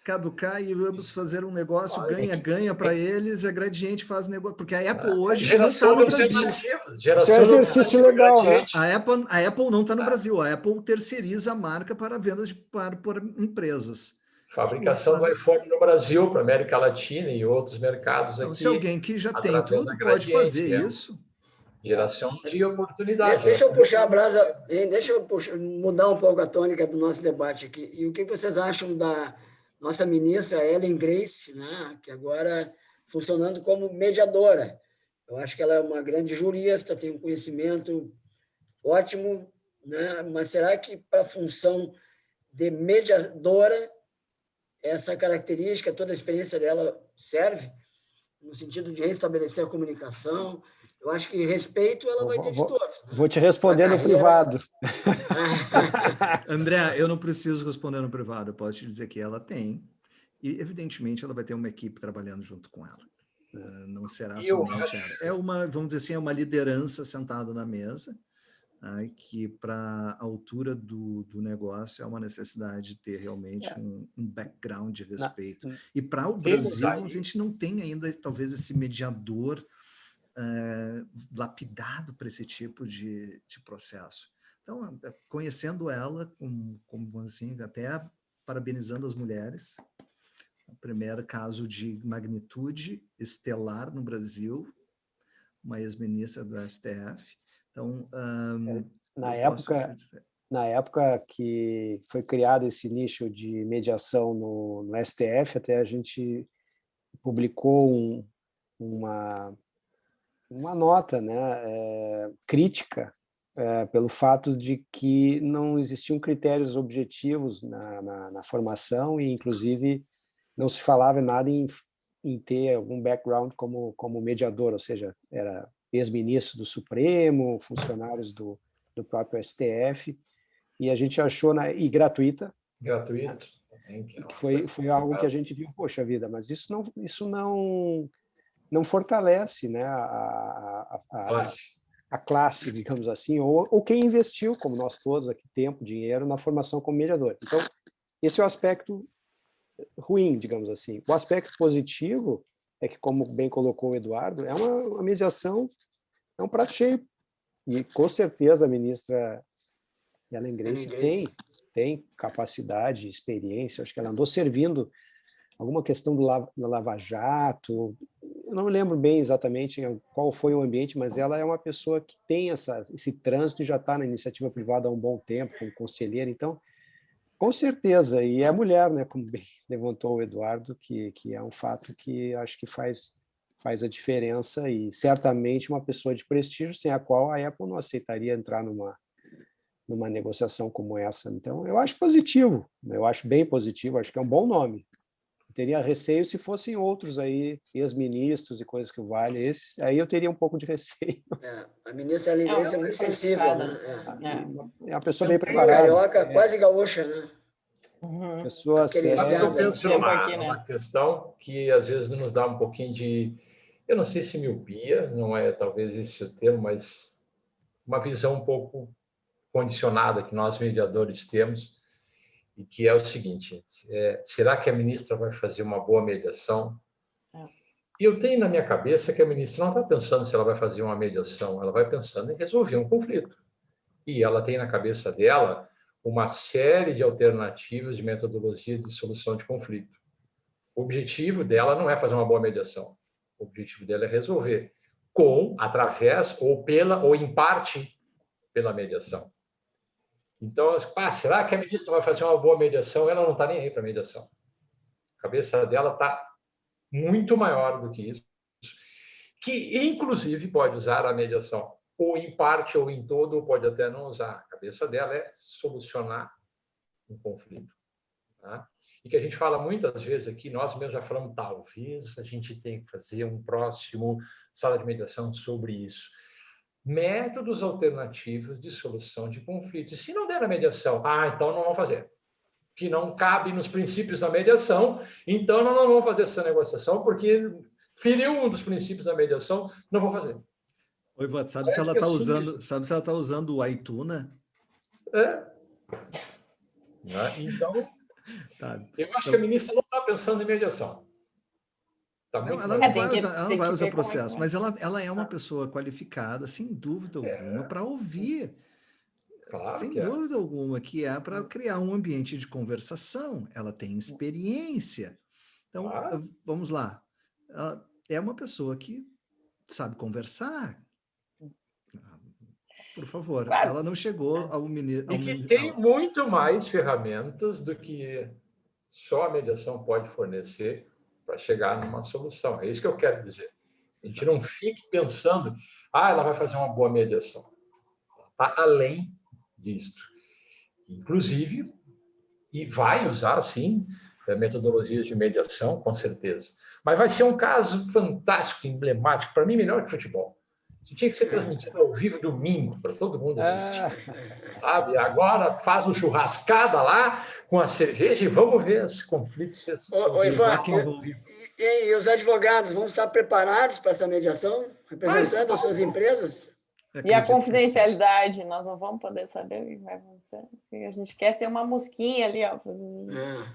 caducar e vamos fazer um negócio ganha-ganha para eles, a Gradiente faz negócio, porque a Apple hoje não está no Brasil. Isso é um exercício legal, né? A Apple não está no Brasil, a Apple terceiriza a marca para vendas por empresas. Fabricação do iPhone no Brasil, para a América Latina e outros mercados então, aqui. Se alguém que já tem tudo pode fazer isso. Geração de oportunidade. Deixa eu puxar a brasa, mudar um pouco a tônica do nosso debate aqui. E o que vocês acham da nossa ministra Ellen Grace, né, que agora funcionando como mediadora? Eu acho que ela é uma grande jurista, tem um conhecimento ótimo, né? Mas será que para a função de mediadora essa característica, toda a experiência dela serve no sentido de restabelecer a comunicação? Eu acho que respeito ela vai ter de todos. Né? Vou te responder no privado. André, eu não preciso responder no privado, eu posso te dizer que ela tem. E, evidentemente, ela vai ter uma equipe trabalhando junto com ela. Não será Eu somente acho- ela. É uma, vamos dizer assim, é uma liderança sentada na mesa, que para a altura do negócio é uma necessidade de ter realmente um background de respeito. E para o Temos Brasil, aí- a gente não tem ainda, talvez, esse mediador lapidado para esse tipo de processo. Então, conhecendo ela, como assim, até parabenizando as mulheres, o primeiro caso de magnitude estelar no Brasil, uma ex-ministra do STF. Então, na época que foi criado esse nicho de mediação no STF, até a gente publicou uma nota, né, crítica, pelo fato de que não existiam critérios objetivos na formação e, inclusive, não se falava nada em ter algum background como mediador, ou seja, era ex-ministro do Supremo, funcionários do próprio STF, e a gente achou, e gratuita, Gratuito. que foi algo que a gente viu, poxa vida, mas isso não fortalece, né, a classe, digamos assim, ou quem investiu, como nós todos aqui, tempo, dinheiro, na formação como mediador. Então, esse é o aspecto ruim, digamos assim. O aspecto positivo é que, como bem colocou o Eduardo, é uma mediação, é um prato cheio. E, com certeza, a ministra Ellen Grace tem capacidade, experiência, acho que ela andou servindo alguma questão da Lava Jato, eu não me lembro bem exatamente qual foi o ambiente, mas ela é uma pessoa que tem esse trânsito e já está na iniciativa privada há um bom tempo, como conselheira, então, com certeza, e é mulher, né, como bem levantou o Eduardo, que é um fato que acho que faz a diferença, e certamente uma pessoa de prestígio, sem a qual a Apple não aceitaria entrar numa negociação como essa. Então, eu acho positivo, eu acho bem positivo, acho que é um bom nome. Teria receio se fossem outros aí, ex-ministros e coisas que valem. Aí eu teria um pouco de receio. A ministra Ellen Grace é muito sensível, né? É uma pessoa bem preparada. Carioca, quase gaúcha, né? Pessoa séria. Sabe que eu penso numa questão que às vezes nos dá um pouquinho de, eu não sei se miopia, não é talvez esse o termo, mas uma visão um pouco condicionada que nós mediadores temos, e que é o seguinte, será que a ministra vai fazer uma boa mediação? E eu tenho na minha cabeça que a ministra não está pensando se ela vai fazer uma mediação, ela vai pensando em resolver um conflito. E ela tem na cabeça dela uma série de alternativas de metodologia de solução de conflito. O objetivo dela não é fazer uma boa mediação. O objetivo dela é resolver através, ou em parte, pela mediação. Então, será que a ministra vai fazer uma boa mediação? Ela não está nem aí para a mediação. A cabeça dela está muito maior do que isso, que, inclusive, pode usar a mediação, ou em parte, ou em todo, ou pode até não usar. A cabeça dela é solucionar um conflito. Tá? E que a gente fala muitas vezes aqui, nós mesmos já falamos, talvez a gente tenha que fazer um próximo sala de mediação sobre isso. Métodos alternativos de solução de conflitos. E se não der a mediação, então não vamos fazer. Que não cabe nos princípios da mediação, então não vamos fazer essa negociação, porque feriu um dos princípios da mediação, não vou fazer. Oi, Vot, sabe se ela está usando o iTunes? Então, eu acho que a ministra não está pensando em mediação. Ela não vai usar processo, mas ela é uma pessoa qualificada, sem dúvida alguma, para ouvir. Claro sem dúvida alguma, que é para criar um ambiente de conversação. Ela tem experiência. Então, vamos lá. Ela é uma pessoa que sabe conversar. Por favor, ela não chegou ao ministro. E que tem muito mais ferramentas do que só a mediação pode fornecer para chegar numa solução. É isso que eu quero dizer. A gente não fique pensando, ela vai fazer uma boa mediação. Ela está além disto. Inclusive, e vai usar, sim, metodologias de mediação, com certeza. Mas vai ser um caso fantástico, emblemático, para mim, melhor que futebol. Isso tinha que ser transmitido ao vivo domingo, para todo mundo assistir. Sabe? Agora faz o churrascada lá com a cerveja e vamos ver esses conflitos. Ivan, e os advogados vão estar preparados para essa mediação, representando as suas empresas? E a confidencialidade, nós não vamos poder saber o que vai acontecer. A gente quer ser uma mosquinha ali, ó, né?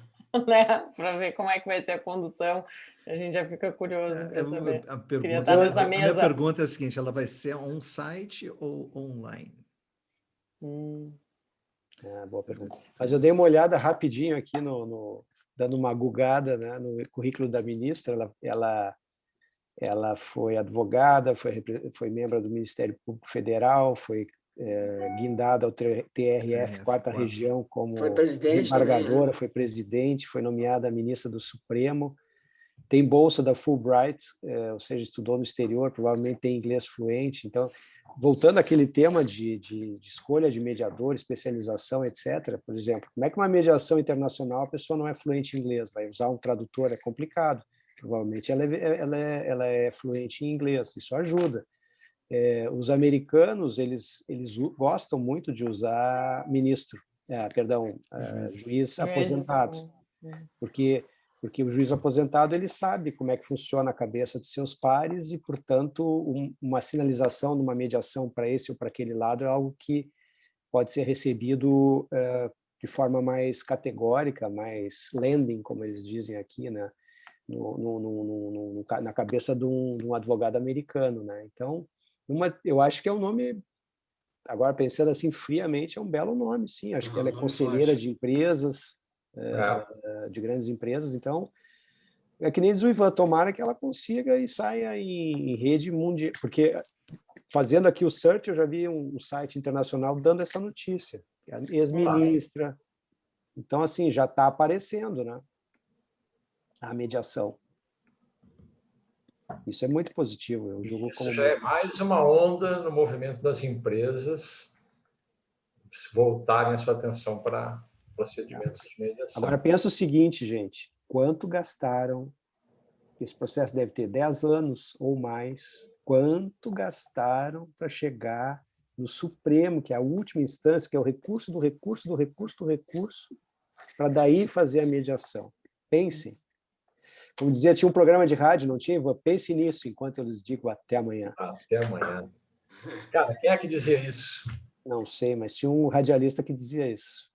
Para ver como é que vai ser a condução. A gente já fica curioso para saber. A minha pergunta é a seguinte: ela vai ser on-site ou online? Boa pergunta. Mas eu dei uma olhada rapidinho aqui dando uma gugada, né, no currículo da ministra. Ela foi advogada, foi membro do Ministério Público Federal, foi guindada ao TRF, quarta região, como desembargadora, foi presidente, foi nomeada ministra do Supremo, tem bolsa da Fulbright, ou seja, estudou no exterior, provavelmente tem inglês fluente. Então, voltando àquele tema de escolha de mediador, especialização, etc., por exemplo, como é que uma mediação internacional a pessoa não é fluente em inglês? Vai usar um tradutor? É complicado. Provavelmente ela é fluente em inglês, isso ajuda. Os americanos, eles gostam muito de usar juiz aposentado, porque o juiz aposentado ele sabe como é que funciona a cabeça de seus pares e, portanto, uma sinalização numa mediação para esse ou para aquele lado é algo que pode ser recebido de forma mais categórica, mais landing, como eles dizem aqui, né? Na cabeça de um advogado americano, né? Então, eu acho que é um nome, agora pensando assim friamente, é um belo nome, sim. Acho que ela é conselheira de empresas, de grandes empresas. Então, é que nem diz o Ivan, tomara que ela consiga e saia em rede mundial, porque fazendo aqui o search, eu já vi um site internacional dando essa notícia, a ex-ministra. Então, assim, já está aparecendo, né? A mediação. Isso é muito positivo. Eu julgo Isso já é mais uma onda no movimento das empresas voltarem a sua atenção para procedimentos de mediação. Agora, pensa o seguinte, gente. Quanto gastaram? Esse processo deve ter 10 anos ou mais. Quanto gastaram para chegar no Supremo, que é a última instância, que é o recurso do recurso do recurso do recurso, para daí fazer a mediação? Pensem. Como dizia, tinha um programa de rádio, não tinha? Pense nisso enquanto eu lhes digo até amanhã. Até amanhã. Cara, quem é que dizia isso? Não sei, mas tinha um radialista que dizia isso.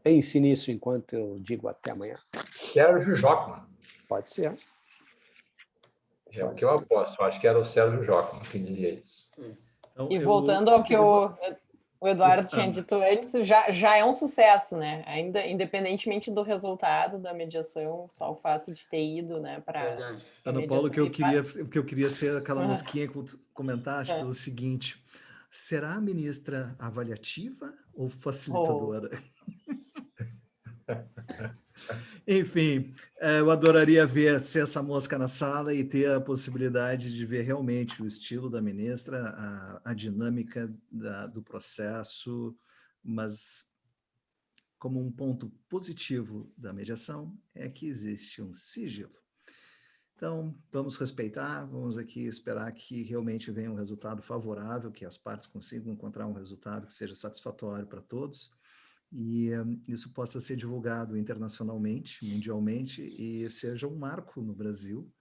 Pense nisso enquanto eu digo até amanhã. Sérgio Jocman. Pode ser. É o que eu aposto. Eu acho que era o Sérgio Jocman que dizia isso. Então, e voltando ao que o Eduardo tinha dito antes, já é um sucesso, né? Ainda, independentemente do resultado da mediação, só o fato de ter ido, né, para Ana Paula, o que eu queria ser aquela mosquinha que tu comentaste pelo seguinte: será a ministra avaliativa ou facilitadora? Enfim, eu adoraria ver essa mosca na sala e ter a possibilidade de ver realmente o estilo da ministra, a dinâmica do processo, mas como um ponto positivo da mediação é que existe um sigilo. Então, vamos respeitar, vamos aqui esperar que realmente venha um resultado favorável, que as partes consigam encontrar um resultado que seja satisfatório para todos, e isso possa ser divulgado internacionalmente, mundialmente, e seja um marco no Brasil,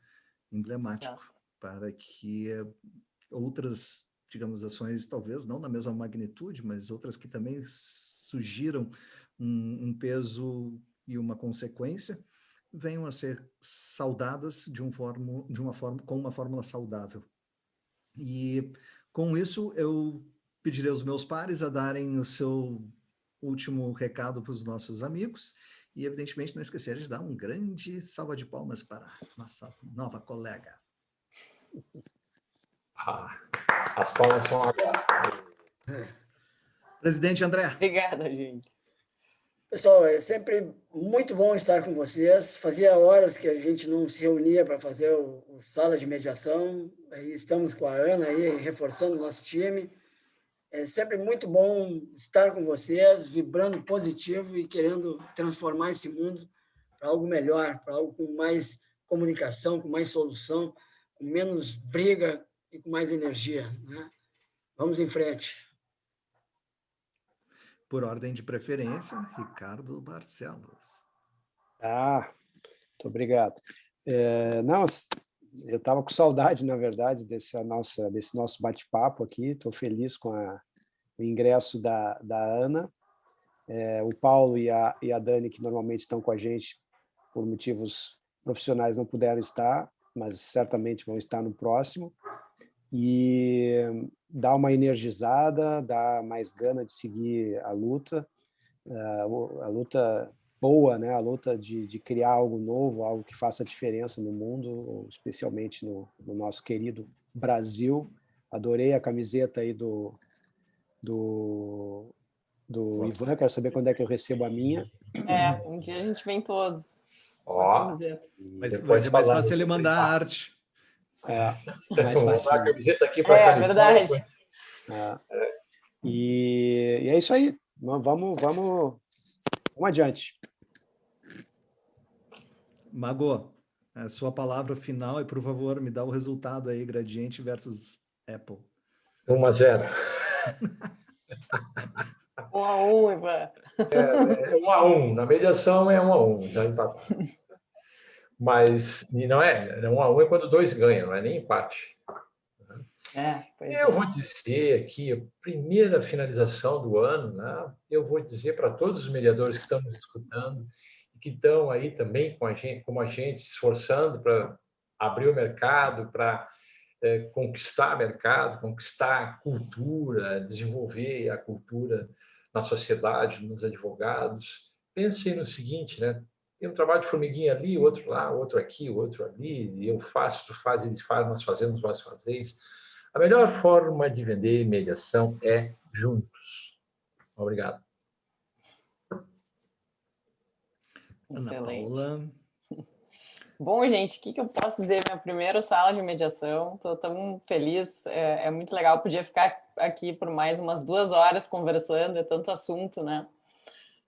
emblemático, para que outras, digamos, ações, talvez não na mesma magnitude, mas outras que também sugiram um peso e uma consequência, venham a ser saudadas com uma fórmula saudável. E com isso, eu pedirei aos meus pares a darem o seu último recado para os nossos amigos e, evidentemente, não esquecer de dar um grande salva de palmas para a nossa nova colega. As palmas são agora. Presidente André. Obrigada, gente. Pessoal, é sempre muito bom estar com vocês. Fazia horas que a gente não se reunia para fazer o sala de mediação. Aí estamos com a Ana aí, reforçando o nosso time. É sempre muito bom estar com vocês, vibrando positivo e querendo transformar esse mundo para algo melhor, para algo com mais comunicação, com mais solução, com menos briga e com mais energia, né? Vamos em frente. Por ordem de preferência, Ricardo Barcelos. Muito obrigado. Não, eu estava com saudade, na verdade, desse nosso bate-papo aqui. Estou feliz com o ingresso da Ana. O Paulo e a Dani, que normalmente estão com a gente por motivos profissionais, não puderam estar, mas certamente vão estar no próximo. E dá uma energizada, dá mais gana de seguir a luta boa, né? A luta de criar algo novo, algo que faça diferença no mundo, especialmente no nosso querido Brasil. Adorei a camiseta aí do Ivan, quero saber quando é que eu recebo a minha. Um dia a gente vem todos. Mas vai ser mais fácil ele mandar a arte. Mais Vou fácil. dar a camiseta aqui para a camiseta. Verdade. E é isso aí. Vamos adiante. Mago, a sua palavra final e, por favor, me dá o resultado aí, Gradiente versus Apple. 1-0. 1-1, Ivan. 1-1. Na mediação é 1-1, já empatado. Mas não é 1-1 é quando 2 ganham, não é nem empate. Eu vou dizer aqui, a primeira finalização do ano, né? Eu vou dizer para todos os mediadores que estão nos escutando e que estão aí também com a gente, como a gente, se esforçando para abrir o mercado, para conquistar mercado, conquistar cultura, desenvolver a cultura na sociedade, nos advogados. Pensem no seguinte, né? Tem um trabalho de formiguinha ali, outro lá, outro aqui, outro ali, eu faço, tu faz, eles fazem, nós fazemos, vós fazeis. A melhor forma de vender mediação é juntos. Obrigado. Ana Paula. Bom, gente, o que eu posso dizer? Minha primeira sala de mediação, estou tão feliz, é muito legal, podia ficar aqui por mais umas 2 horas conversando, é tanto assunto, né?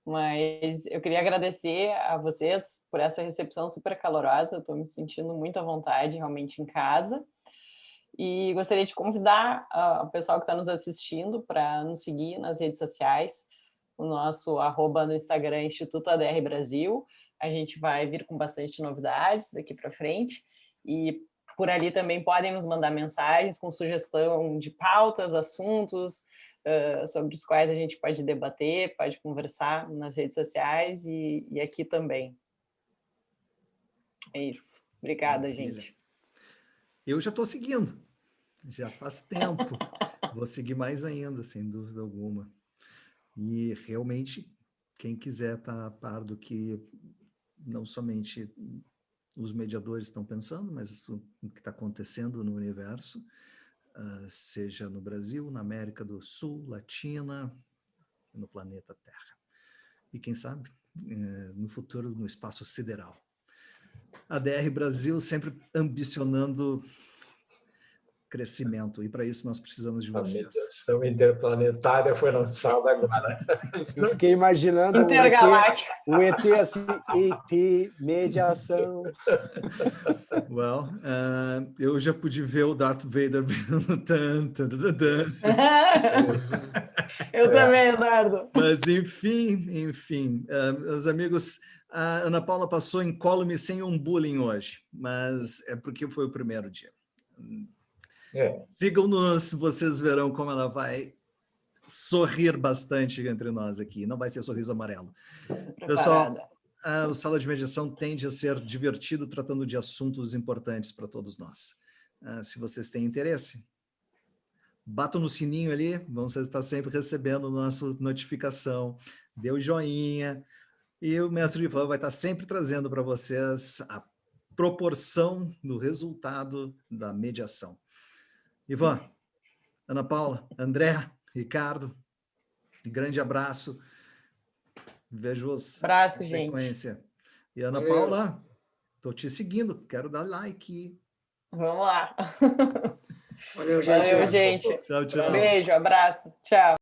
Mas eu queria agradecer a vocês por essa recepção super calorosa, estou me sentindo muito à vontade, realmente, em casa. E gostaria de convidar o pessoal que está nos assistindo para nos seguir nas redes sociais, o nosso @ no Instagram, Instituto ADR Brasil. A gente vai vir com bastante novidades daqui para frente. E por ali também podem nos mandar mensagens com sugestão de pautas, assuntos sobre os quais a gente pode debater, pode conversar nas redes sociais e aqui também. É isso. Obrigada, Maravilha. gente. Eu já estou seguindo, já faz tempo. Vou seguir mais ainda, sem dúvida alguma. E realmente, quem quiser estar a par do que não somente os mediadores estão pensando, mas o que está acontecendo no universo, seja no Brasil, na América do Sul, Latina, no planeta Terra. E quem sabe, no futuro, no espaço sideral. A ADR Brasil sempre ambicionando crescimento, e para isso nós precisamos de vocês. A mediação interplanetária foi lançada agora. Eu fiquei imaginando o ET assim, ET, mediação. Well, eu já pude ver o Darth Vader vindo. Eu também, Eduardo. Mas, enfim, meus amigos, a Ana Paula passou incólume sem um bullying hoje, mas é porque foi o primeiro dia. Sigam-nos, vocês verão como ela vai sorrir bastante entre nós aqui. Não vai ser sorriso amarelo. Pessoal, a sala de mediação tende a ser divertido, tratando de assuntos importantes para todos nós. Se vocês têm interesse, batam no sininho ali, vão estar sempre recebendo nossa notificação. Dê o joinha. E o mestre Ivan vai estar sempre trazendo para vocês a proporção do resultado da mediação. Ivan, Ana Paula, André, Ricardo, um grande abraço. Vejo-os na sequência. gente. E Ana Paula, estou te seguindo, quero dar like. Vamos lá. Valeu, gente. Valeu, gente. Tchau, tchau. Beijo, abraço. Tchau.